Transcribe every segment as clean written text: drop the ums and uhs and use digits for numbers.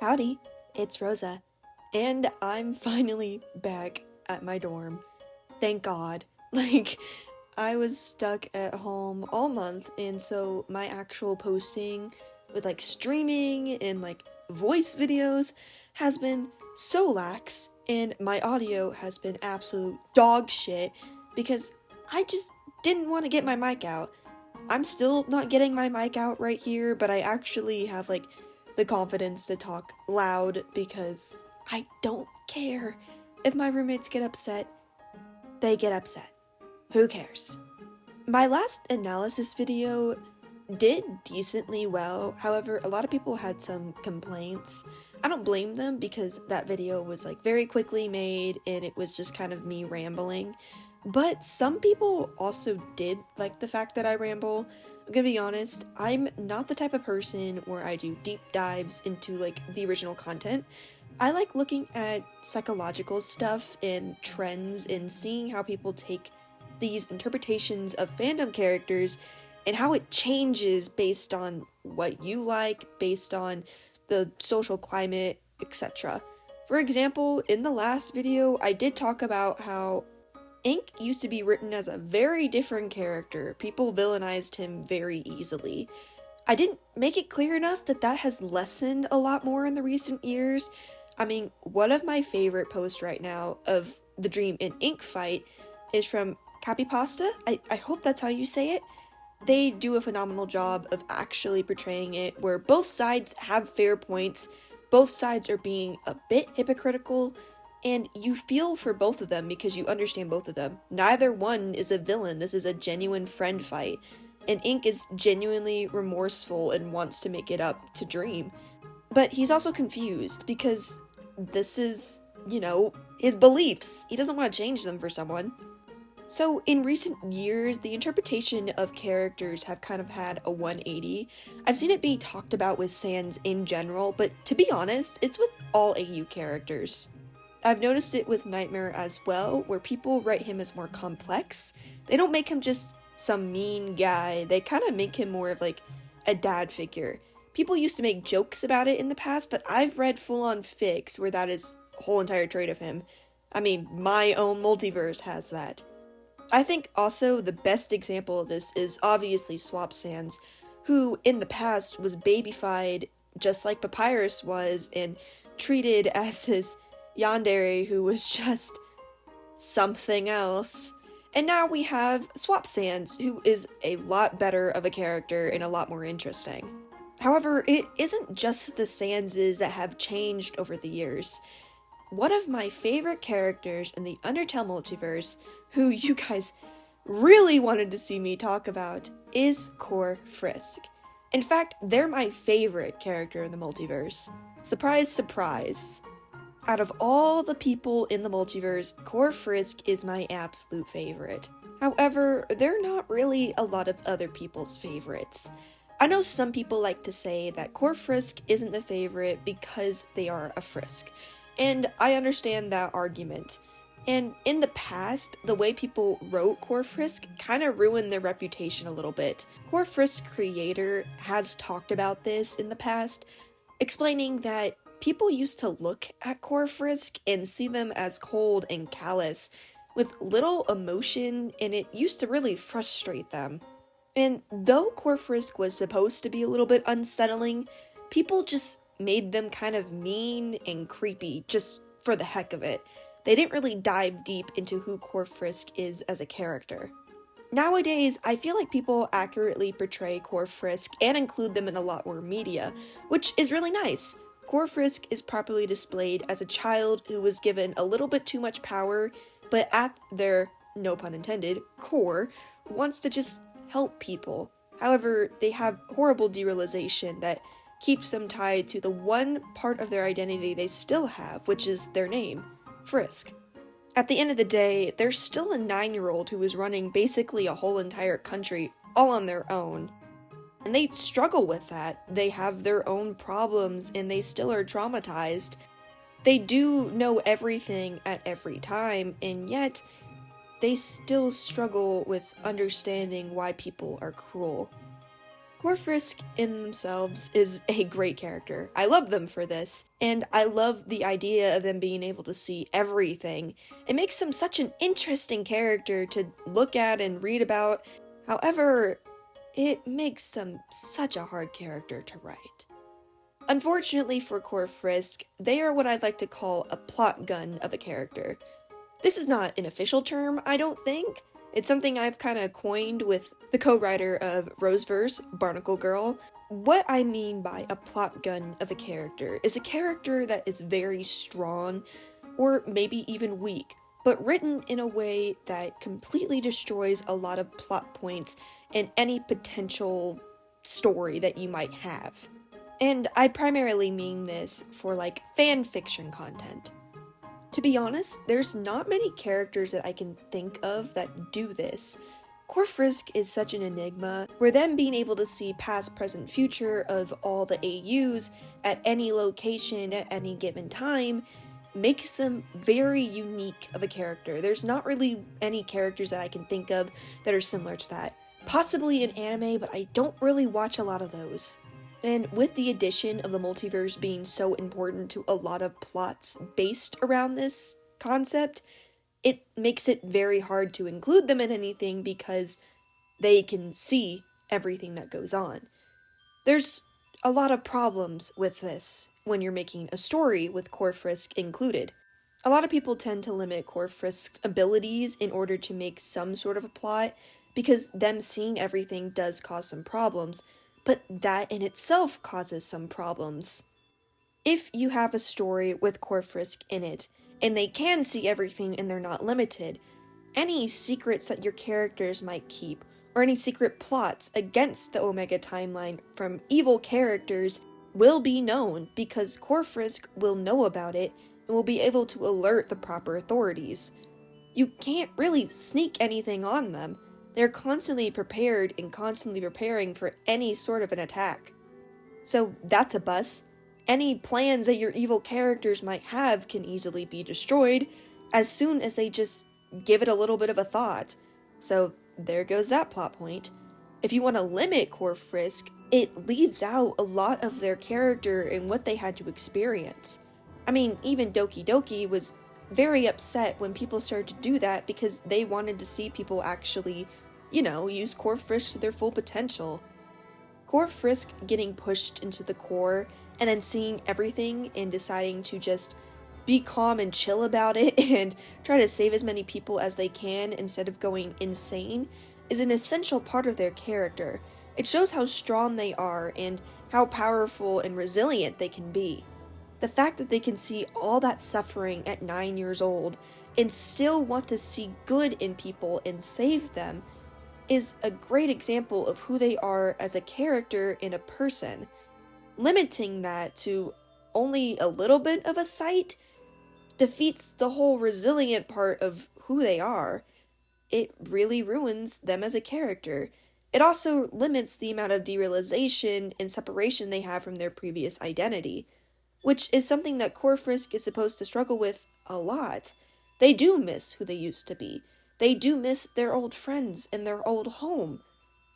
Howdy, it's Rosa, and I'm finally back at my dorm. Thank God. I was stuck at home all month, and so my actual posting with streaming and voice videos has been so lax, and my audio has been absolute dog shit because I just didn't want to get my mic out. I'm still not getting my mic out right here, but I actually have the confidence to talk loud because I don't care. If my roommates get upset, they get upset. Who cares? My last analysis video did decently well, however, a lot of people had some complaints. I don't blame them because that video was very quickly made and it was just kind of me rambling. But some people also did like the fact that I ramble. I'm gonna be honest, I'm not the type of person where I do deep dives into the original content. I like looking at psychological stuff and trends and seeing how people take these interpretations of fandom characters and how it changes based on what you like, based on the social climate, etc. For example, in the last video, I did talk about how Ink used to be written as a very different character. People villainized him very easily. I didn't make it clear enough that that has lessened a lot more in the recent years. I mean, one of my favorite posts right now of the Dream and Ink fight is from Capipasta. I hope that's how you say it. They do a phenomenal job of actually portraying it, where both sides have fair points, both sides are being a bit hypocritical, and you feel for both of them because you understand both of them. Neither one is a villain. This is a genuine friend fight. And Ink is genuinely remorseful and wants to make it up to Dream. But he's also confused because this is, his beliefs. He doesn't want to change them for someone. So in recent years, the interpretation of characters have kind of had a 180. I've seen it be talked about with Sans in general, but to be honest, it's with all AU characters. I've noticed it with Nightmare as well, where people write him as more complex. They don't make him just some mean guy, they kind of make him more of a dad figure. People used to make jokes about it in the past, but I've read full-on fics where that is a whole entire trait of him. I mean, my own multiverse has that. I think also the best example of this is obviously Swap Sans, who in the past was babyfied just like Papyrus was and treated as this yandere who was just something else. And now we have Swap Sans, who is a lot better of a character and a lot more interesting. However, it isn't just the Sanses that have changed over the years. One of my favorite characters in the Undertale multiverse, who you guys really wanted to see me talk about, is Core Frisk. In fact, they're my favorite character in the multiverse. Surprise, surprise. Out of all the people in the multiverse, Core Frisk is my absolute favorite. However, they're not really a lot of other people's favorites. I know some people like to say that Core Frisk isn't the favorite because they are a Frisk, and I understand that argument. And in the past, the way people wrote Core Frisk kind of ruined their reputation a little bit. Core Frisk's creator has talked about this in the past, explaining that people used to look at Core Frisk and see them as cold and callous, with little emotion, and it used to really frustrate them. And though Core Frisk was supposed to be a little bit unsettling, people just made them kind of mean and creepy just for the heck of it. They didn't really dive deep into who Core Frisk is as a character. Nowadays, I feel like people accurately portray Core Frisk and include them in a lot more media, which is really nice. Core Frisk is properly displayed as a child who was given a little bit too much power, but at their, no pun intended, core, wants to just help people. However, they have horrible derealization that keeps them tied to the one part of their identity they still have, which is their name, Frisk. At the end of the day, they're still a 9-year-old who is running basically a whole entire country all on their own. And they struggle with that. They have their own problems and they still are traumatized. They do know everything at every time, and yet they still struggle with understanding why people are cruel. Frisk in themselves is a great character. I love them for this, and I love the idea of them being able to see everything. It makes them such an interesting character to look at and read about. However, it makes them such a hard character to write. Unfortunately for Frisk, they are what I'd like to call a plot gun of a character. This is not an official term, I don't think. It's something I've kind of coined with the co-writer of Roseverse, Barnacle Girl. What I mean by a plot gun of a character is a character that is very strong, or maybe even weak, but written in a way that completely destroys a lot of plot points in any potential story that you might have. And I primarily mean this for like fan fiction content. To be honest, there's not many characters that I can think of that do this. Frisk is such an enigma, where them being able to see past, present, future of all the AUs at any location at any given time makes them very unique of a character. There's not really any characters that I can think of that are similar to that. Possibly in anime, but I don't really watch a lot of those. And with the addition of the multiverse being so important to a lot of plots based around this concept, it makes it very hard to include them in anything because they can see everything that goes on. There's a lot of problems with this when you're making a story with Frisk included. A lot of people tend to limit Frisk's abilities in order to make some sort of a plot, because them seeing everything does cause some problems, but that in itself causes some problems. If you have a story with Frisk in it, and they can see everything and they're not limited, any secrets that your characters might keep, or any secret plots against the Omega timeline from evil characters will be known, because Frisk will know about it and will be able to alert the proper authorities. You can't really sneak anything on them. They're constantly prepared and constantly preparing for any sort of an attack. So that's a bust. Any plans that your evil characters might have can easily be destroyed as soon as they just give it a little bit of a thought. So there goes that plot point. If you want to limit Frisk, it leaves out a lot of their character and what they had to experience. I mean, even Doki was very upset when people started to do that because they wanted to see people actually, use Frisk to their full potential. Frisk getting pushed into the core and then seeing everything and deciding to just be calm and chill about it and try to save as many people as they can instead of going insane is an essential part of their character. It shows how strong they are and how powerful and resilient they can be. The fact that they can see all that suffering at 9 years old and still want to see good in people and save them is a great example of who they are as a character and a person. Limiting that to only a little bit of a sight defeats the whole resilient part of who they are. It really ruins them as a character. It also limits the amount of derealization and separation they have from their previous identity, which is something that Frisk is supposed to struggle with a lot. They do miss who they used to be. They do miss their old friends and their old home.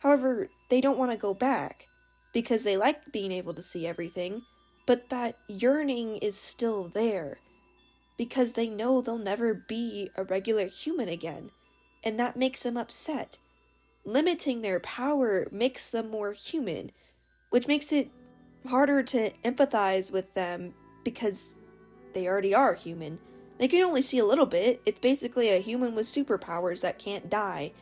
However, they don't want to go back, because they like being able to see everything, but that yearning is still there, because they know they'll never be a regular human again, and that makes them upset. Limiting their power makes them more human, which makes it harder to empathize with them because they already are human. They can only see a little bit. It's basically a human with superpowers that can't die.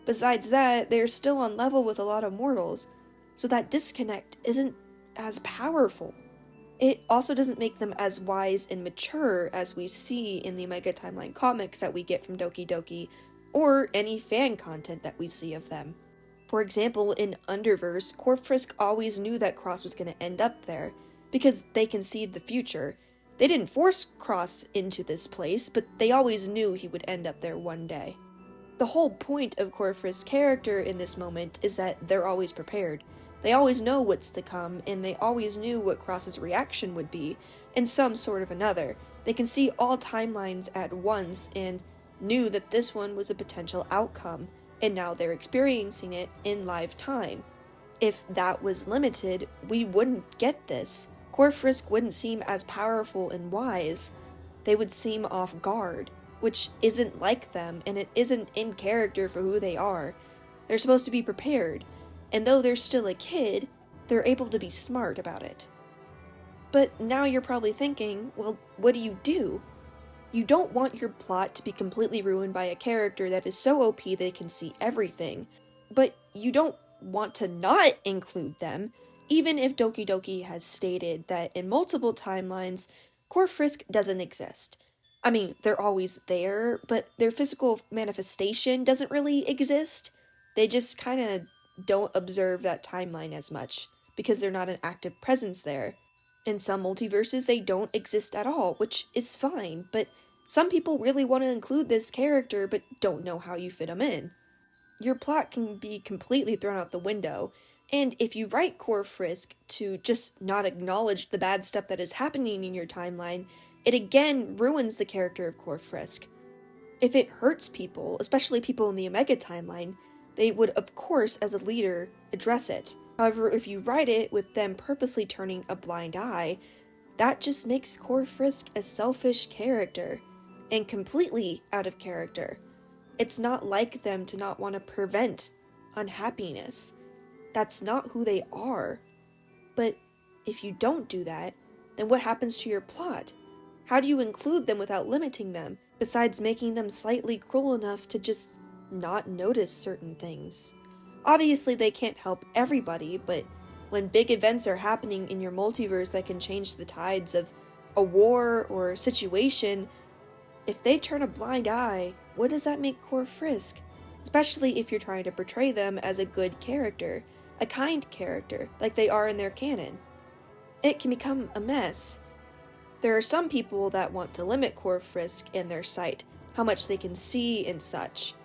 Besides that, they're still on level with a lot of mortals, so that disconnect isn't as powerful. It also doesn't make them as wise and mature as we see in the Omega Timeline comics that we get from Doki, or any fan content that we see of them. For example, in Underverse, Frisk always knew that Cross was going to end up there, because they can see the future. They didn't force Cross into this place, but they always knew he would end up there one day. The whole point of Frisk's character in this moment is that they're always prepared. They always know what's to come, and they always knew what Cross's reaction would be, in some sort of another. They can see all timelines at once, and knew that this one was a potential outcome, and now they're experiencing it in live time. If that was limited, we wouldn't get this. Core Frisk wouldn't seem as powerful and wise. They would seem off guard, which isn't like them, and it isn't in character for who they are. They're supposed to be prepared, and though they're still a kid, they're able to be smart about it. But now you're probably thinking, well, what do? You don't want your plot to be completely ruined by a character that is so OP they can see everything, but you don't want to not include them, even if Dokudoki has stated that in multiple timelines, Core Frisk doesn't exist. I mean, they're always there, but their physical manifestation doesn't really exist. They just kind of don't observe that timeline as much, because they're not an active presence there. In some multiverses, they don't exist at all, which is fine, but some people really want to include this character but don't know how you fit them in. Your plot can be completely thrown out the window, and if you write Core Frisk to just not acknowledge the bad stuff that is happening in your timeline, it again ruins the character of Core Frisk. If it hurts people, especially people in the Omega timeline, they would of course, as a leader, address it. However, if you write it with them purposely turning a blind eye, that just makes Core Frisk a selfish character, and completely out of character. It's not like them to not want to prevent unhappiness. That's not who they are. But if you don't do that, then what happens to your plot? How do you include them without limiting them, besides making them slightly cruel enough to just not notice certain things? Obviously, they can't help everybody, but when big events are happening in your multiverse that can change the tides of a war or situation, if they turn a blind eye, what does that make Core Frisk? Especially if you're trying to portray them as a good character, a kind character, like they are in their canon. It can become a mess. There are some people that want to limit Core Frisk in their sight, how much they can see and such,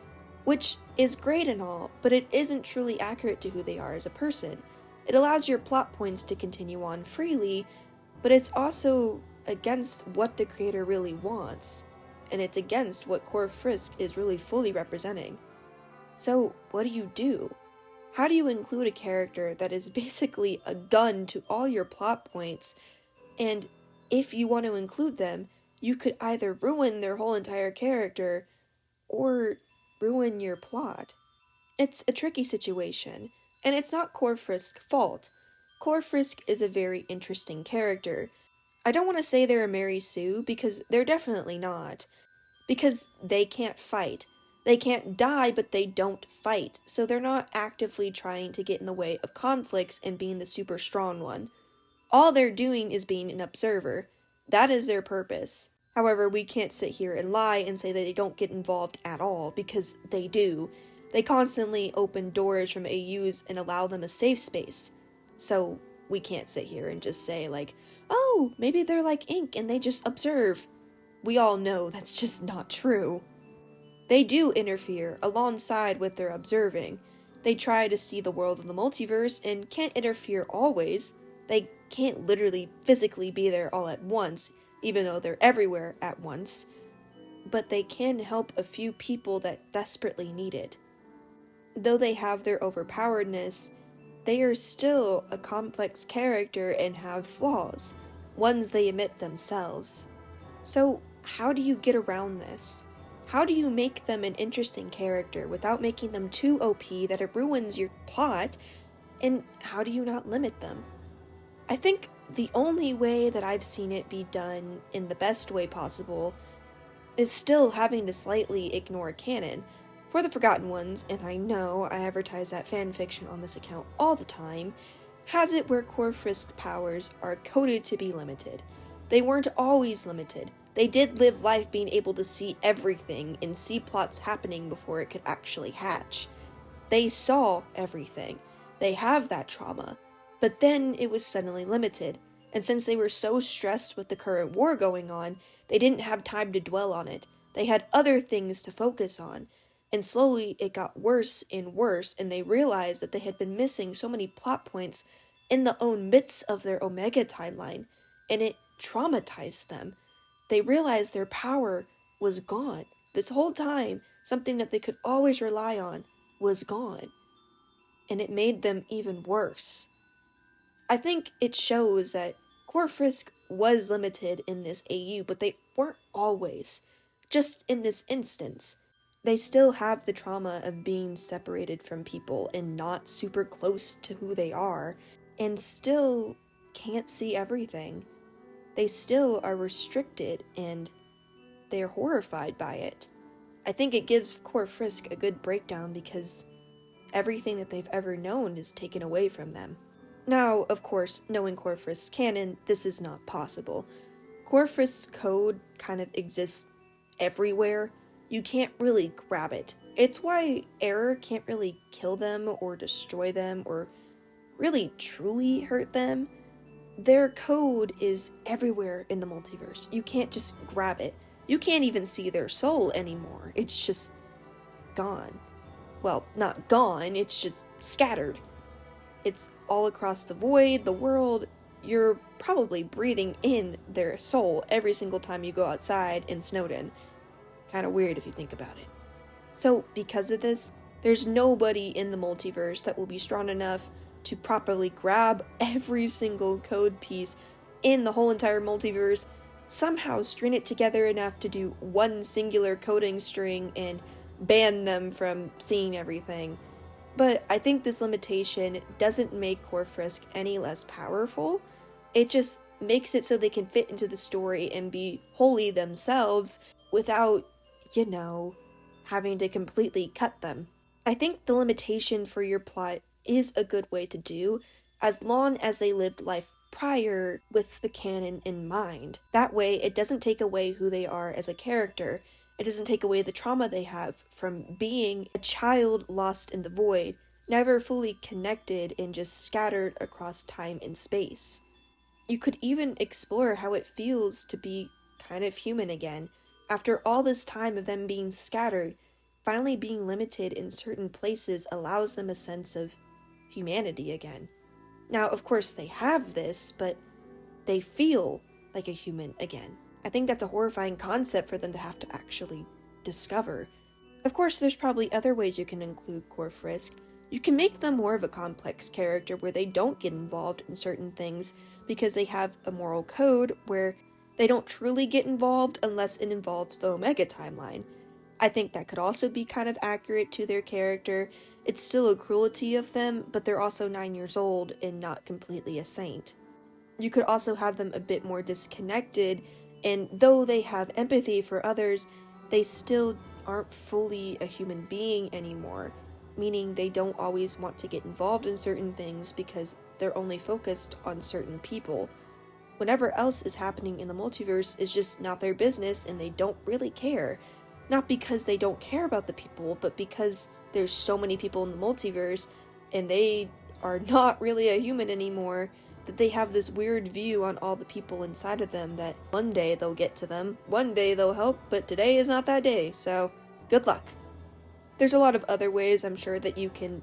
which is great and all, but it isn't truly accurate to who they are as a person. It allows your plot points to continue on freely, but it's also against what the creator really wants, and it's against what Core Frisk is really fully representing. So, what do? How do you include a character that is basically a gun to all your plot points, and if you want to include them, you could either ruin their whole entire character, or ruin your plot? It's a tricky situation, and it's not Core Frisk's fault. Core Frisk is a very interesting character. I don't want to say they're a Mary Sue, because they're definitely not. Because they can't fight. They can't die, but they don't fight, so they're not actively trying to get in the way of conflicts and being the super strong one. All they're doing is being an observer. That is their purpose. However, we can't sit here and lie and say that they don't get involved at all, because they do. They constantly open doors from AUs and allow them a safe space. So, we can't sit here and just say, like, oh, maybe they're like ink and they just observe. We all know that's just not true. They do interfere alongside with their observing. They try to see the world of the multiverse and can't interfere always. They can't literally physically be there all at once, even though they're everywhere at once. But they can help a few people that desperately need it. Though they have their overpoweredness, they are still a complex character and have flaws, ones they admit themselves. So, how do you get around this? How do you make them an interesting character without making them too OP that it ruins your plot? And how do you not limit them? I think the only way that I've seen it be done in the best way possible is still having to slightly ignore canon. For the Forgotten Ones, and I know I advertise that fanfiction on this account all the time, has it where Core Frisk powers are coded to be limited. They weren't always limited. They did live life being able to see everything and see plots happening before it could actually hatch. They saw everything. They have that trauma. But then it was suddenly limited, and since they were so stressed with the current war going on, they didn't have time to dwell on it. They had other things to focus on. And slowly it got worse and worse, and they realized that they had been missing so many plot points in the own midst of their Omega timeline, and it traumatized them. They realized their power was gone. This whole time, something that they could always rely on was gone. and it made them even worse. I think it shows that Core Frisk was limited in this AU, but they weren't always. Just in this instance, they still have the trauma of being separated from people and not super close to who they are, and still can't see everything. They still are restricted and they're horrified by it. I think it gives Core Frisk a good breakdown because everything that they've ever known is taken away from them. Now, of course, knowing Core Frisk's canon, this is not possible. Core Frisk's code kind of exists everywhere. You can't really grab it. It's why error can't really kill them or destroy them or really truly hurt them. Their code is everywhere in the multiverse. You can't just grab it. You can't even see their soul anymore. It's just gone. Well, not gone, it's just scattered. It's all across the void, the world. You're probably breathing in their soul every single time you go outside in Snowden. Kind of weird if you think about it. So, because of this, there's nobody in the multiverse that will be strong enough to properly grab every single code piece in the whole entire multiverse, somehow string it together enough to do one singular coding string and ban them from seeing everything. But I think this limitation doesn't make Core Frisk any less powerful. It just makes it so they can fit into the story and be wholly themselves without, having to completely cut them. I think the limitation for your plot is a good way to do, as long as they lived life prior with the canon in mind. That way, it doesn't take away who they are as a character. It doesn't take away the trauma they have from being a child lost in the void, never fully connected and just scattered across time and space. You could even explore how it feels to be kind of human again. After all this time of them being scattered, finally being limited in certain places allows them a sense of humanity again. Now, of course, they have this, but they feel like a human again. I think that's a horrifying concept for them to have to actually discover. Of course, there's probably other ways you can include Core Frisk. You can make them more of a complex character where they don't get involved in certain things because they have a moral code where they don't truly get involved unless it involves the Omega timeline. I think that could also be kind of accurate to their character. It's still a cruelty of them, but they're also 9 years old and not completely a saint. You could also have them a bit more disconnected, and though they have empathy for others, they still aren't fully a human being anymore, meaning they don't always want to get involved in certain things because they're only focused on certain people. Whatever else is happening in the multiverse is just not their business and they don't really care. Not because they don't care about the people, but because there's so many people in the multiverse and they are not really a human anymore, that they have this weird view on all the people inside of them that one day they'll get to them, one day they'll help, but today is not that day, so good luck. There's a lot of other ways I'm sure that you can,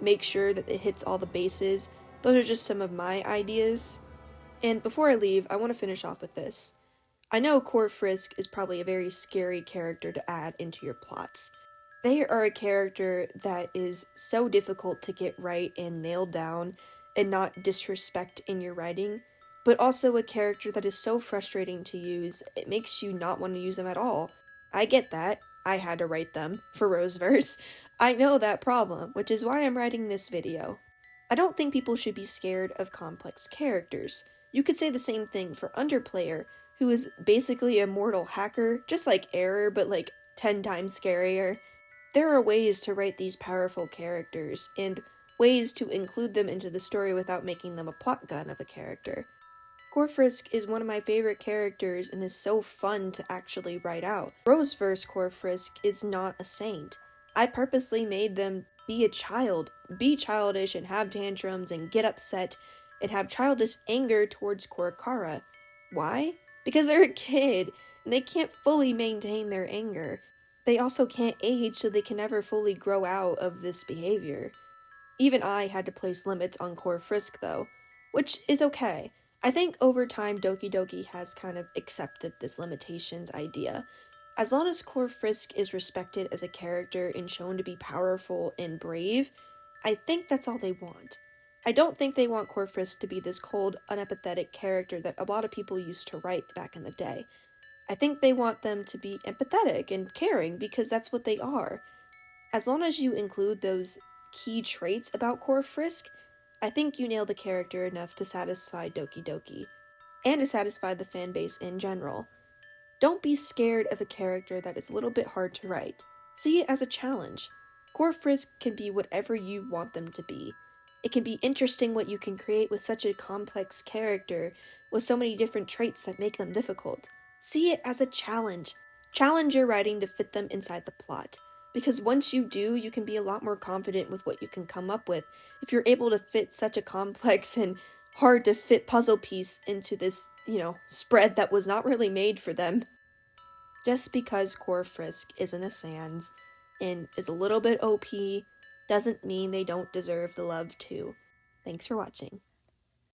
make sure that it hits all the bases. Those are just some of my ideas. And before I leave, I want to finish off with this. I know Core Frisk is probably a very scary character to add into your plots. They are a character that is so difficult to get right and nailed down and not disrespect in your writing, but also a character that is so frustrating to use, it makes you not want to use them at all. I get that. I had to write them for Roseverse. I know that problem, which is why I'm writing this video. I don't think people should be scared of complex characters. You could say the same thing for Underplayer, who is basically a mortal hacker, just like Error, but 10 times scarier. There are ways to write these powerful characters, and ways to include them into the story without making them a plot gun of a character. Core Frisk is one of my favorite characters and is so fun to actually write out. Roseverse Core Frisk is not a saint. I purposely made them be a child, be childish and have tantrums and get upset, and have childish anger towards Korokara. Why? Because they're a kid, and they can't fully maintain their anger. They also can't age, so they can never fully grow out of this behavior. Even I had to place limits on Core Frisk though, which is okay. I think over time Doki has kind of accepted this limitations idea. As long as Core Frisk is respected as a character and shown to be powerful and brave, I think that's all they want. I don't think they want Core Frisk to be this cold, unempathetic character that a lot of people used to write back in the day. I think they want them to be empathetic and caring because that's what they are. As long as you include those key traits about Core Frisk, I think you nail the character enough to satisfy Doki and to satisfy the fanbase in general. Don't be scared of a character that is a little bit hard to write. See it as a challenge. Core Frisk can be whatever you want them to be. It can be interesting what you can create with such a complex character, with so many different traits that make them difficult. See it as a challenge. Challenge your writing to fit them inside the plot. Because once you do, you can be a lot more confident with what you can come up with if you're able to fit such a complex and hard to fit puzzle piece into this, spread that was not really made for them. Just because Core Frisk isn't a Sans and is a little bit OP doesn't mean they don't deserve the love too. Thanks for watching.